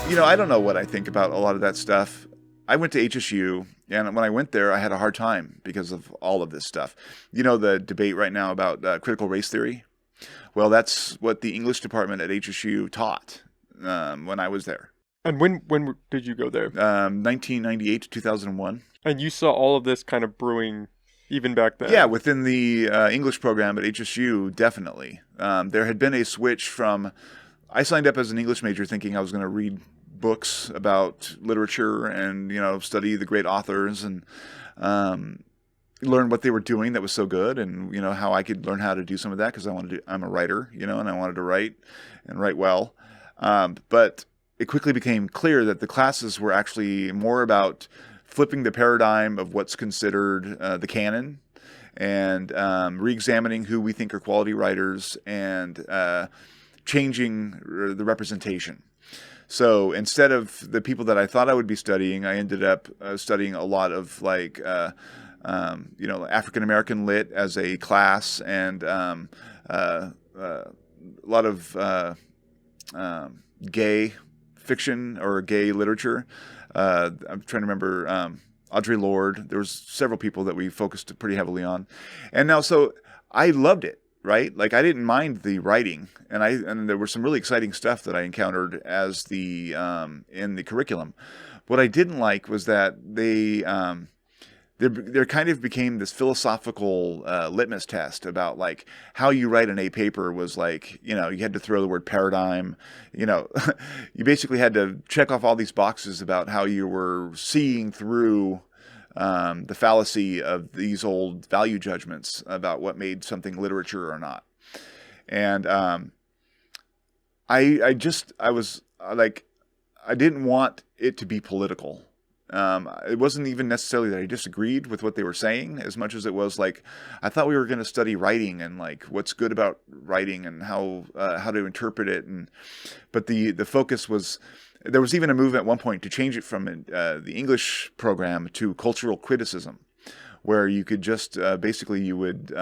I don't know what I think about a lot of that stuff. I went to HSU, and when I went there, I had a hard time because of all of this stuff. The debate right now about critical race theory? Well, that's what the English department at HSU taught when I was there. And when did you go there? 1998 to 2001. And you saw all of this kind of brewing even back then? Yeah, within the English program at HSU, definitely. There had been a switch from... I signed up as an English major thinking I was going to read books about literature and, study the great authors and learn what they were doing that was so good, and, how I could learn how to do some of that because I'm a writer, and I wanted to write and write well. But it quickly became clear that the classes were actually more about flipping the paradigm of what's considered the canon and re-examining who we think are quality writers and changing the representation. So instead of the people that I thought I would be studying, I ended up studying a lot of African American lit as a class, and a lot of gay fiction or gay literature. I'm trying to remember Audre Lorde. There was several people that we focused pretty heavily on, and now so I loved it. Right? Like, I didn't mind the writing, and there was some really exciting stuff that I encountered as the in the curriculum. What I didn't like was that there kind of became this philosophical litmus test about like how you write an A paper was like, you had to throw the word paradigm, you basically had to check off all these boxes about how you were seeing through the fallacy of these old value judgments about what made something literature or not. And I didn't want it to be political. It wasn't even necessarily that I disagreed with what they were saying as much as it was like, I thought we were going to study writing and like what's good about writing and how to interpret it. But the focus was, there was even a movement at one point to change it from the English program to cultural criticism, where you could just basically you'd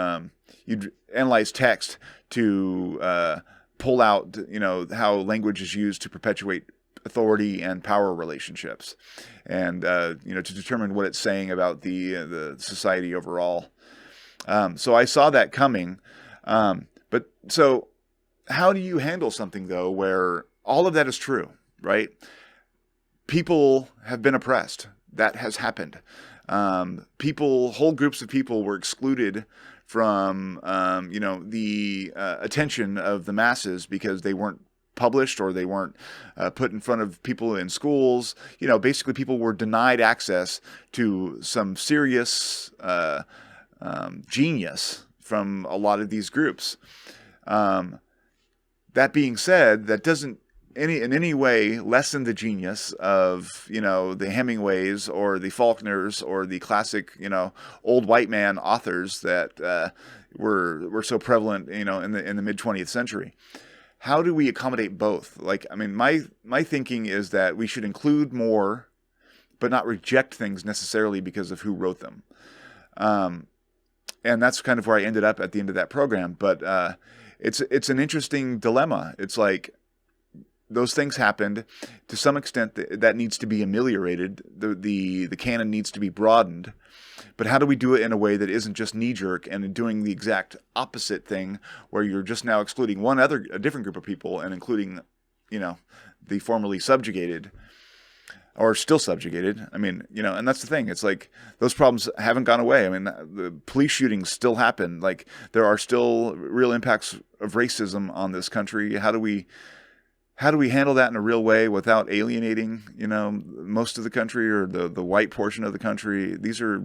analyze text to pull out how language is used to perpetuate authority and power relationships, and to determine what it's saying about the society overall. So I saw that coming, but so how do you handle something though where all of that is true? Right? People have been oppressed. That has happened. Whole groups of people were excluded from, the attention of the masses because they weren't published or they weren't put in front of people in schools. Basically people were denied access to some serious genius from a lot of these groups. That being said, that doesn't in any way lessen the genius of, the Hemingways or the Faulkners or the classic, old white man authors that were so prevalent, in the mid 20th century. How do we accommodate both? My thinking is that we should include more, but not reject things necessarily because of who wrote them. And that's kind of where I ended up at the end of that program. But it's an interesting dilemma. It's like, those things happened. To some extent, that needs to be ameliorated. The canon needs to be broadened. But how do we do it in a way that isn't just knee-jerk and doing the exact opposite thing, where you're just now excluding a different group of people and including, the formerly subjugated or still subjugated? And that's the thing. It's like those problems haven't gone away. The police shootings still happen. Like, there are still real impacts of racism on this country. How do we handle that in a real way without alienating, most of the country or the white portion of the country? These are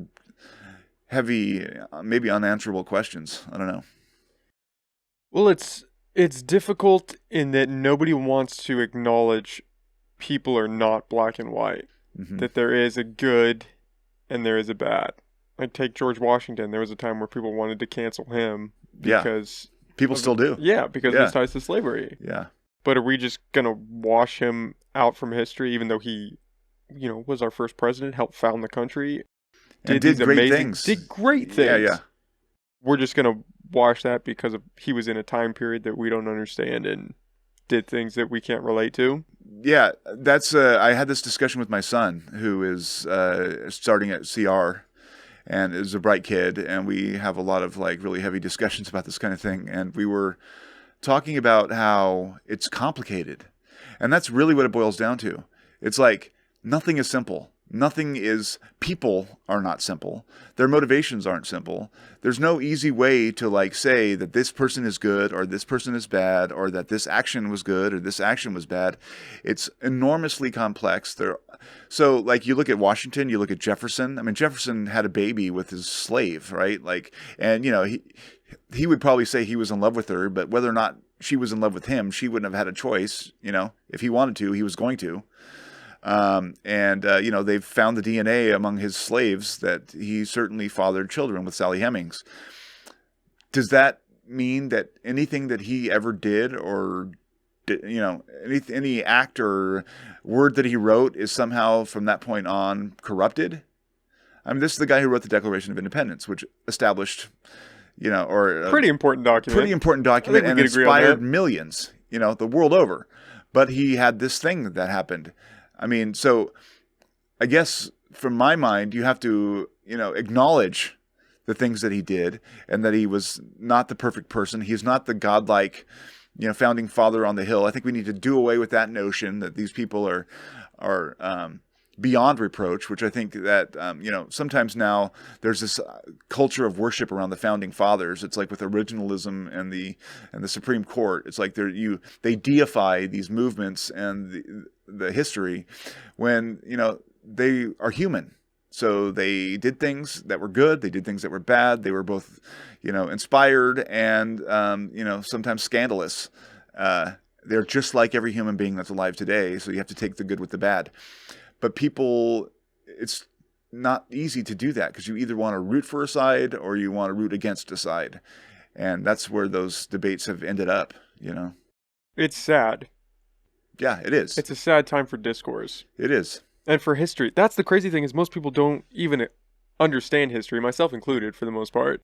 heavy, maybe unanswerable questions. I don't know. Well, it's difficult in that nobody wants to acknowledge people are not black and white. Mm-hmm. That there is a good and there is a bad. Like, take George Washington. There was a time where people wanted to cancel him because... Yeah. People still do. Yeah, because of his ties to slavery. Yeah. But are we just going to wash him out from history, even though he, was our first president, helped found the country? Did great things. Did great things. Yeah. We're just going to wash that because he was in a time period that we don't understand and did things that we can't relate to? Yeah, that's. I had this discussion with my son, who is starting at CR, and is a bright kid, and we have a lot of like really heavy discussions about this kind of thing. And we were talking about how it's complicated, and that's really what it boils down to. It's like nothing is simple. Nothing is, people are not simple. Their motivations aren't simple. There's no easy way to like say that this person is good or this person is bad or that this action was good or this action was bad. It's enormously complex. So like you look at Washington, you look at Jefferson. I mean, Jefferson had a baby with his slave, right? Like, and you know, he would probably say he was in love with her, but whether or not she was in love with him, she wouldn't have had a choice. You know, if he wanted to, he was going to. You know, they've found the DNA among his slaves that he certainly fathered children with Sally Hemings. Does that mean that anything that he ever did or, you know, any act or word that he wrote is somehow from that point on corrupted? I mean, this is the guy who wrote the Declaration of Independence, which established, you know, or pretty important document and inspired millions, you know, the world over. But he had this thing that happened. I mean, so I guess from my mind, you have to, you know, acknowledge the things that he did and that he was not the perfect person. He's not the godlike, you know, founding father on the hill. I think we need to do away with that notion that these people are beyond reproach, which I think that, you know, sometimes now there's this culture of worship around the founding fathers. It's like with originalism and the Supreme Court. It's like they deify these movements and the history when, you know, they are human. So they did things that were good. They did things that were bad. They were both, you know, inspired and, you know, sometimes scandalous. They're just like every human being that's alive today. So you have to take the good with the bad. But people, it's not easy to do that because you either want to root for a side or you want to root against a side. And that's where those debates have ended up, you know. It's sad. Yeah, it is. It's a sad time for discourse. It is. And for history. That's the crazy thing is most people don't even understand history, myself included for the most part.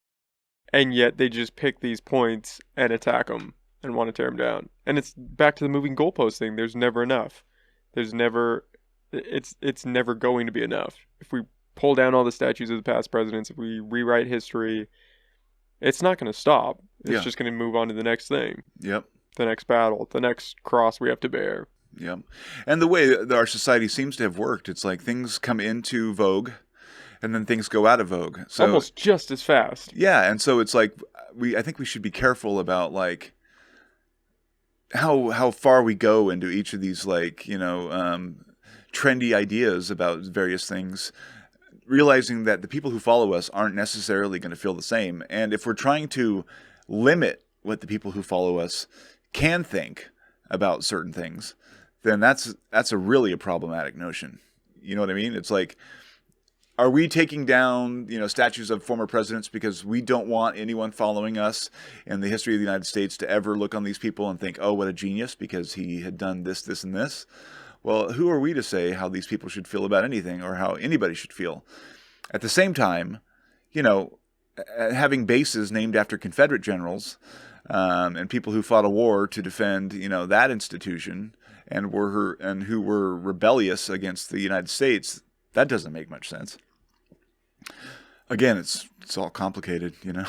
And yet they just pick these points and attack them and want to tear them down. And it's back to the moving goalpost thing. There's never enough. It's never going to be enough. If we pull down all the statues of the past presidents, if we rewrite history, it's not going to stop. It's just going to move on to the next thing. Yep. The next battle, the next cross we have to bear. Yep. And the way that our society seems to have worked, it's like things come into vogue and then things go out of vogue. So almost just as fast. Yeah, and so it's like I think we should be careful about like how far we go into each of these like, you know, trendy ideas about various things, realizing that the people who follow us aren't necessarily going to feel the same. And if we're trying to limit what the people who follow us can think about certain things, then that's a problematic notion. You know what I mean? It's like, are we taking down, you know, statues of former presidents because we don't want anyone following us in the history of the United States to ever look on these people and think, oh, what a genius because he had done this, this, and this? Well, who are we to say how these people should feel about anything or how anybody should feel? At the same time, you know, having bases named after Confederate generals and people who fought a war to defend, you know, that institution and who were rebellious against the United States, that doesn't make much sense. Again, it's all complicated, you know.